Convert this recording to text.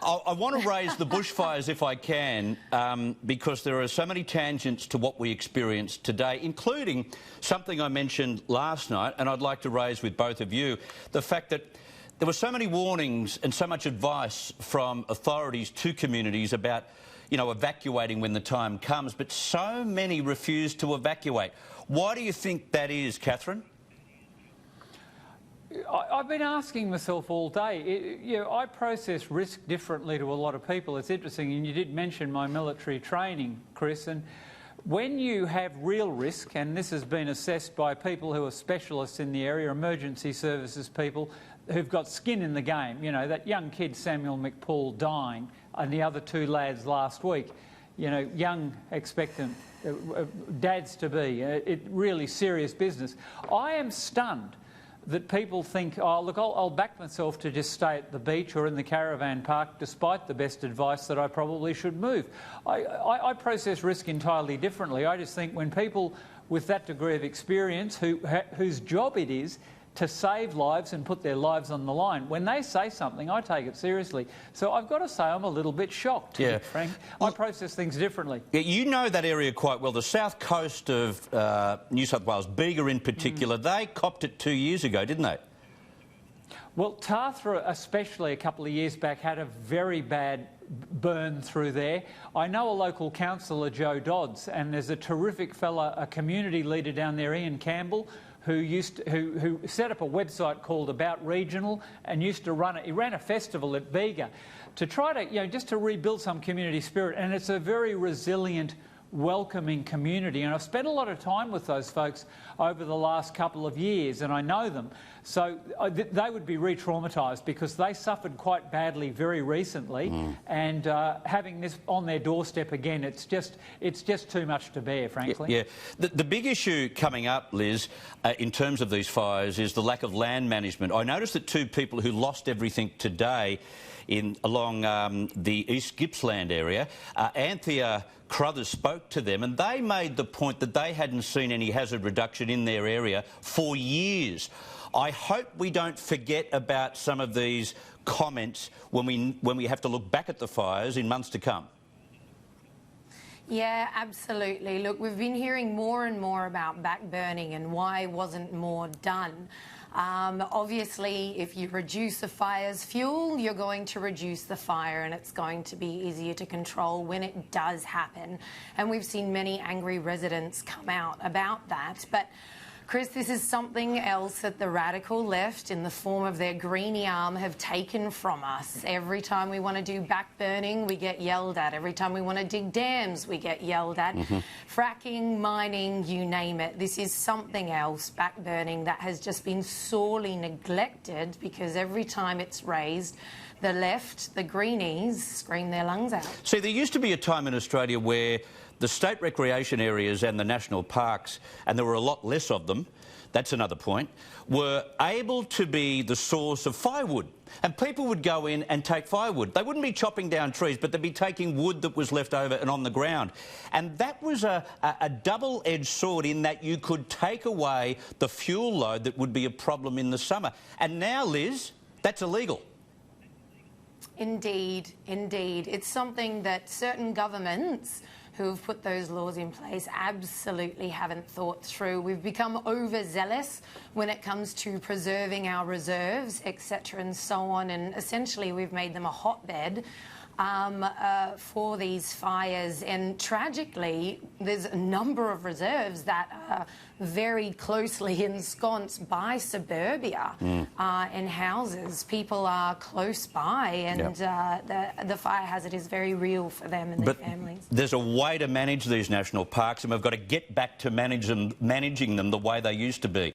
I want to raise the bushfires if I can, because there are so many tangents to what we experienced today, including something I mentioned last night, and I'd like to raise with both of you, the fact that there were so many warnings and so much advice from authorities to communities about, you know, evacuating when the time comes, but so many refused to evacuate. Why do you think that is, Catherine? I've been asking myself all day. I process risk differently to a lot of people. It's interesting, and you did mention my military training, Chris, and when you have real risk, and this has been assessed by people who are specialists in the area, emergency services people who've got skin in the game, you know, that young kid Samuel McPaul dying and the other two lads last week, you know, young expectant dads-to-be, really serious business. I am stunned that people think, oh, look, I'll back myself to just stay at the beach or in the caravan park despite the best advice that I probably should move. I process risk entirely differently. I just think when people with that degree of experience, whose job it is to save lives and put their lives on the line, when they say something, I take it seriously. So I've got to say I'm a little bit shocked, to be frank. I process things differently. Yeah, you know that area quite well. The south coast of New South Wales, Bega in particular, they copped it 2 years ago, didn't they? Well, Tathra, especially a couple of years back, had a very bad burn through there. I know a local councillor, Joe Dodds, and there's a terrific fella, a community leader down there, Ian Campbell, who set up a website called About Regional and used to he ran a festival at Bega to try to, you know, just to rebuild some community spirit. And it's a very resilient, welcoming community, and I've spent a lot of time with those folks over the last couple of years, and I know them. So they would be re-traumatised because they suffered quite badly very recently, and having this on their doorstep again, it's just too much to bear, frankly. Yeah. The big issue coming up, Liz, in terms of these fires is the lack of land management. I noticed that two people who lost everything today along the East Gippsland area, Anthea Crothers spoke to them, and they made the point that they hadn't seen any hazard reduction in their area for years. I hope we don't forget about some of these comments when we have to look back at the fires in months to come. Yeah, absolutely. Look, we've been hearing more and more about backburning and why wasn't more done. Obviously, if you reduce a fire's fuel, you're going to reduce the fire, and it's going to be easier to control when it does happen. And we've seen many angry residents come out about that. But Chris, this is something else that the radical left, in the form of their Greeny arm, have taken from us. Every time we want to do backburning, we get yelled at. Every time we want to dig dams, we get yelled at. Fracking, mining, you name it. This is something else, backburning, that has just been sorely neglected, because every time it's raised, the left, the Greenies, scream their lungs out. See, there used to be a time in Australia where the state recreation areas and the national parks, and there were a lot less of them, that's another point, were able to be the source of firewood. And people would go in and take firewood. They wouldn't be chopping down trees, but they'd be taking wood that was left over and on the ground. And that was a double-edged sword, in that you could take away the fuel load that would be a problem in the summer. And now, Liz, that's illegal. Indeed, indeed. It's something that certain governments who have put those laws in place absolutely haven't thought through. We've become overzealous when it comes to preserving our reserves, etc. and so on, and essentially we've made them a hotbed for these fires. And tragically, there's a number of reserves that are very closely ensconced by suburbia and houses. People are close by, and the fire hazard is very real for them and their families. There's a way to manage these national parks, and we've got to get back to managing them the way they used to be.